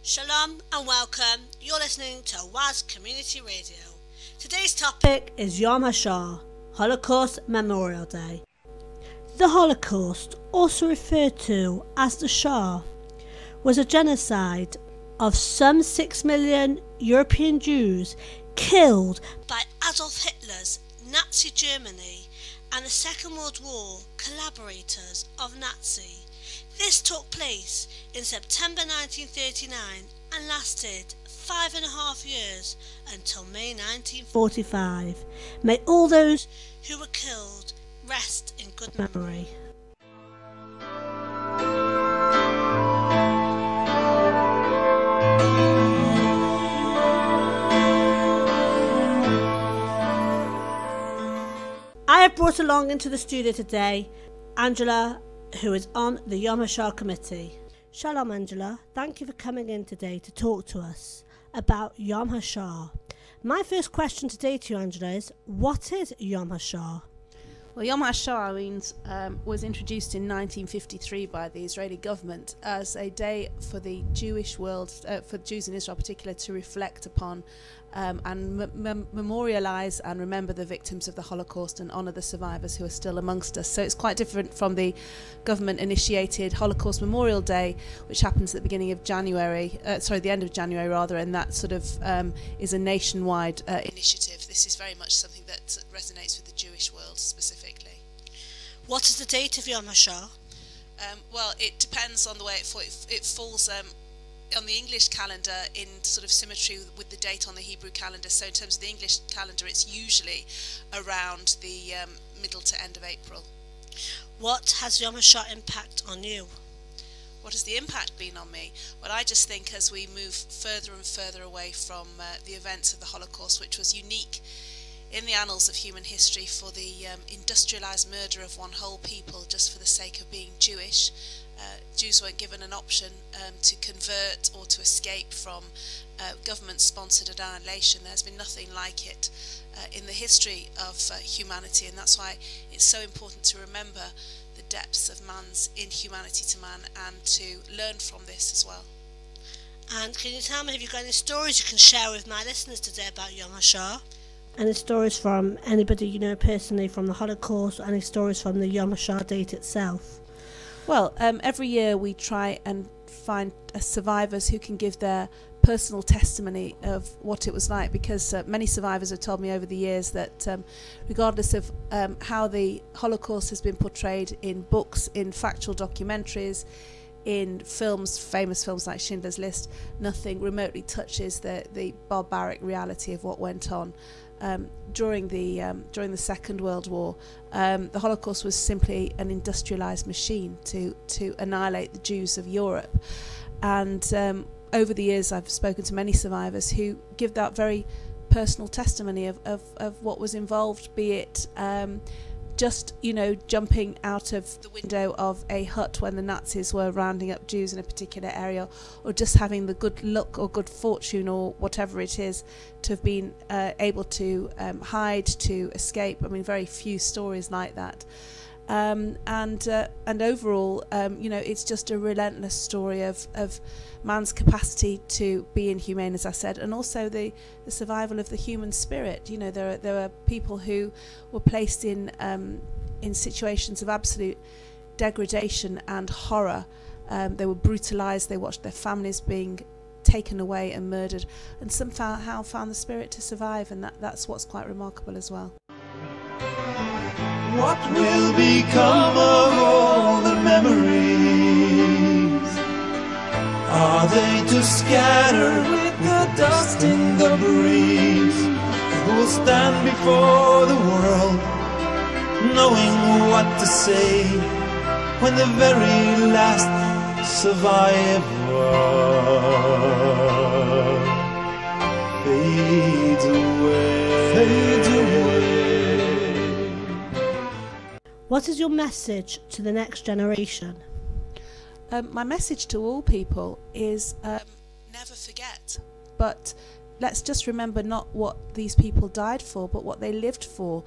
Shalom and welcome. You're listening to WAS Community Radio. Today's topic is Yom Hashoah, Holocaust Memorial Day. The Holocaust, also referred to as the Shoah, was a genocide of some 6 million European Jews killed by Adolf Hitler's Nazi Germany and the Second World War collaborators of Nazi. This took place in September 1939 and lasted 5.5 years until May 1945. May all those who were killed rest in good memory. I have brought along into the studio today Angela, who is on the Yom Hashoah committee. Shalom Angela, thank you for coming in today to talk to us about Yom Hashoah. My first question today to you, Angela, is what is Yom Hashoah? Well, Yom Hashoah was introduced in 1953 by the Israeli government as a day for the Jewish world, for Jews in Israel in particular, to reflect upon and memorialise and remember the victims of the Holocaust and honour the survivors who are still amongst us. So it's quite different from the government-initiated Holocaust Memorial Day, which happens at the beginning of January, the end of January rather, and that sort of is a nationwide initiative. This is very much something that resonates with the Jewish world specifically. What is the date of Yom Hashoah? Well, it depends on the way it falls on the English calendar in sort of symmetry with the date on the Hebrew calendar. So in terms of the English calendar, it's usually around the middle to end of April. What has Yom Hashoah impact on you? What has the impact been on me? Well, I just think as we move further and further away from the events of the Holocaust, which was unique in the annals of human history for the industrialised murder of one whole people just for the sake of being Jewish. Jews weren't given an option to convert or to escape from government-sponsored annihilation. There's been nothing like it in the history of humanity, and that's why it's so important to remember the depths of man's inhumanity to man and to learn from this as well. And can you tell me, have you got any stories you can share with my listeners today about Yom Hashoah? Any stories from anybody you know personally from the Holocaust, or any stories from the Yom Hashoah date itself? Well, every year we try and find survivors who can give their personal testimony of what it was like, because many survivors have told me over the years that regardless of how the Holocaust has been portrayed in books, in factual documentaries, in films, famous films like Schindler's List, nothing remotely touches the barbaric reality of what went on. During the Second World War, the Holocaust was simply an industrialised machine to annihilate the Jews of Europe. And over the years I've spoken to many survivors who give that very personal testimony of what was involved, be it just, jumping out of the window of a hut when the Nazis were rounding up Jews in a particular area, or just having the good luck or good fortune or whatever it is to have been able to hide, to escape. I mean, very few stories like that. And overall, it's just a relentless story of man's capacity to be inhumane, as I said, and also the survival of the human spirit. There are people who were placed in situations of absolute degradation and horror. They were brutalized. They watched their families being taken away and murdered, and somehow found the spirit to survive, and that's what's quite remarkable as well. What will become of all the memories? Are they to scatter with the dust in the breeze? Who will stand before the world, knowing what to say, when the very last survivor fades away, fades away? What is your message to the next generation? My message to all people is never forget, but let's just remember not what these people died for, but what they lived for.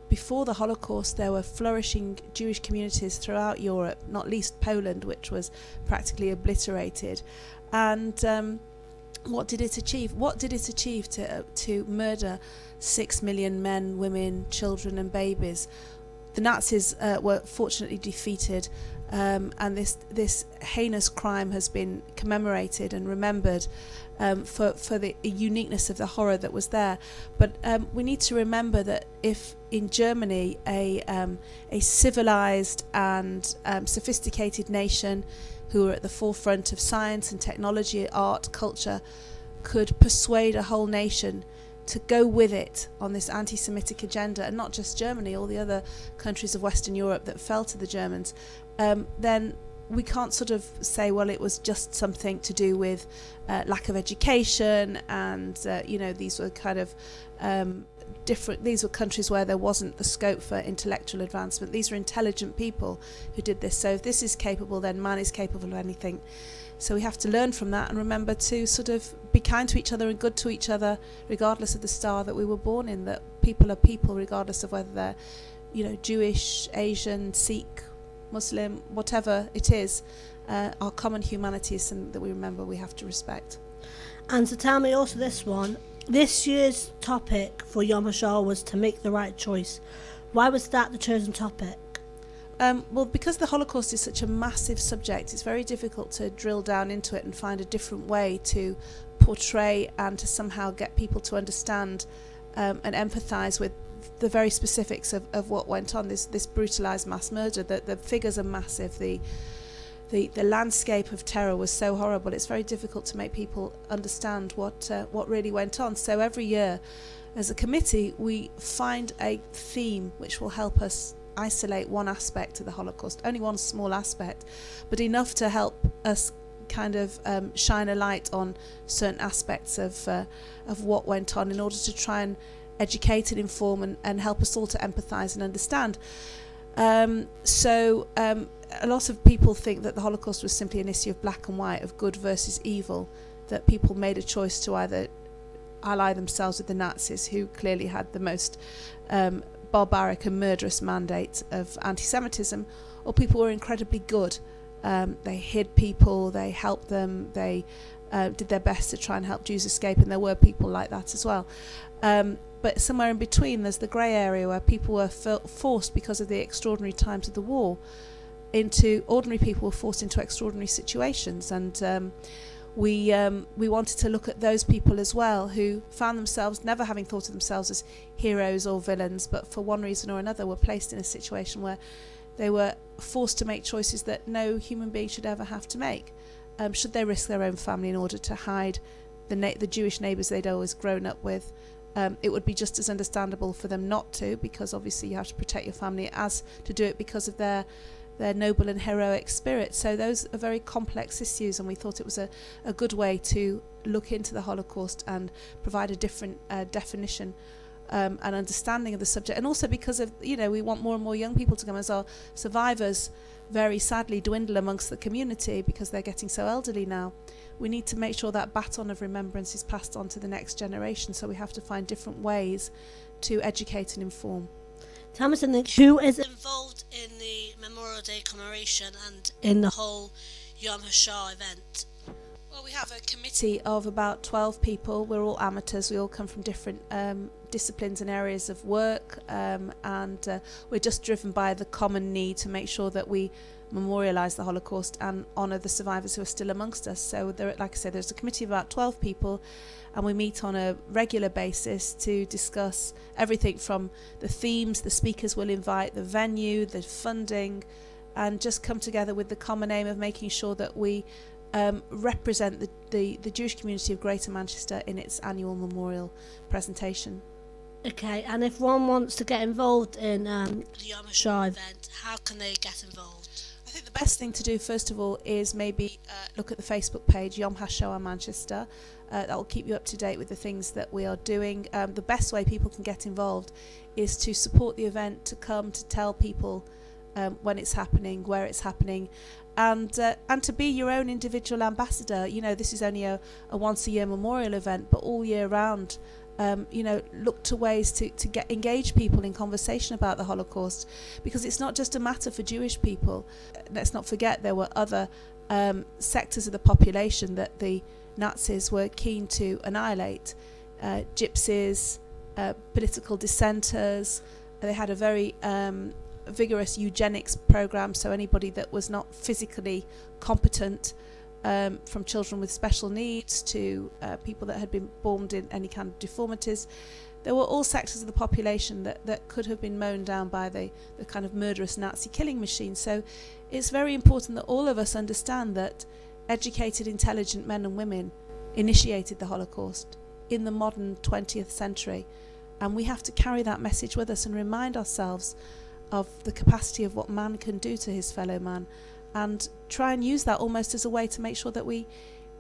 Before the Holocaust, there were flourishing Jewish communities throughout Europe, not least Poland, which was practically obliterated. And what did it achieve? What did it achieve to murder 6 million men, women, children and babies? The Nazis were fortunately defeated, and this heinous crime has been commemorated and remembered for the uniqueness of the horror that was there. But we need to remember that if in Germany a civilized and sophisticated nation who are at the forefront of science and technology, art, culture, could persuade a whole nation to go with it on this anti-Semitic agenda, and not just Germany, all the other countries of Western Europe that fell to the Germans, then we can't sort of say, well, it was just something to do with lack of education, and these were kind of different. These were countries where there wasn't the scope for intellectual advancement. These were intelligent people who did this. So if this is capable, then man is capable of anything. So we have to learn from that and remember to sort of be kind to each other and good to each other, regardless of the star that we were born in. That people are people, regardless of whether they're, Jewish, Asian, Sikh, Muslim, whatever it is. Our common humanity is something that we remember we have to respect. And so tell me also this year's topic for Yom Hashoah was to make the right choice. Why was that the chosen topic? Well, because the Holocaust is such a massive subject, it's very difficult to drill down into it and find a different way to portray and to somehow get people to understand and empathise with the very specifics of what went on, this brutalised mass murder. The figures are massive, the landscape of terror was so horrible. It's very difficult to make people understand what really went on. So every year, as a committee, we find a theme which will help us isolate one aspect of the Holocaust, only one small aspect, but enough to help us kind of shine a light on certain aspects of what went on, in order to try and educate and inform and help us all to empathise and understand. So a lot of people think that the Holocaust was simply an issue of black and white, of good versus evil, that people made a choice to either ally themselves with the Nazis, who clearly had the most barbaric and murderous mandate of anti-Semitism, or people were incredibly good. They hid people, they helped them, they did their best to try and help Jews escape, and there were people like that as well. But somewhere in between, there's the grey area where people were forced, because of the extraordinary times of the war, ordinary people were forced into extraordinary situations, and we wanted to look at those people as well, who found themselves never having thought of themselves as heroes or villains, but for one reason or another were placed in a situation where they were forced to make choices that no human being should ever have to make. Should they risk their own family in order to hide the Jewish neighbours they'd always grown up with? It would be just as understandable for them not to, because obviously you have to protect your family, as to do it because of their noble and heroic spirit. So those are very complex issues, and we thought it was a good way to look into the Holocaust and provide a different definition and understanding of the subject. And also because of, we want more and more young people to come, as our survivors very sadly dwindle amongst the community because they're getting so elderly now. We need to make sure that baton of remembrance is passed on to the next generation, so we have to find different ways to educate and inform. Tell me something, who is involved in the Memorial Day commemoration and in the whole Yom Hashoah event? Well, we have a committee of about 12 people. We're all amateurs. We all come from different disciplines and areas of work, and we're just driven by the common need to make sure that we memorialise the Holocaust and honour the survivors who are still amongst us. So, like I said, there's a committee of about 12 people, and we meet on a regular basis to discuss everything from the themes the speakers will invite, the venue, the funding, and just come together with the common aim of making sure that we represent the Jewish community of Greater Manchester in its annual memorial presentation. Okay, and if one wants to get involved in the Yom Hashoah event, how can they get involved? I think the best thing to do, first of all, is maybe look at the Facebook page, Yom Hashoah Manchester. That will keep you up to date with the things that we are doing. The best way people can get involved is to support the event, to come, to tell people when it's happening, where it's happening, and to be your own individual ambassador. This is only a once-a-year memorial event, but all year round, look to ways to engage people in conversation about the Holocaust, because it's not just a matter for Jewish people. Let's not forget there were other sectors of the population that the Nazis were keen to annihilate. Gypsies, political dissenters. They had a very vigorous eugenics program, so anybody that was not physically competent, from children with special needs to people that had been born in any kind of deformities. There were all sectors of the population that could have been mown down by the kind of murderous Nazi killing machine. So it's very important that all of us understand that educated, intelligent men and women initiated the Holocaust in the modern 20th century, and we have to carry that message with us and remind ourselves of the capacity of what man can do to his fellow man, and try and use that almost as a way to make sure that we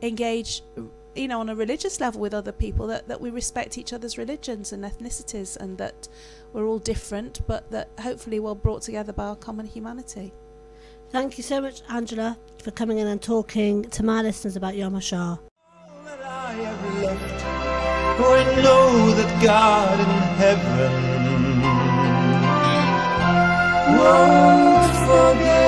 engage, you know, on a religious level with other people, that we respect each other's religions and ethnicities, and that we're all different, but that hopefully we're brought together by our common humanity. Thank you so much, Angela, for coming in and talking to my listeners about Yom Hashoah. For I know that God in heaven won't forget.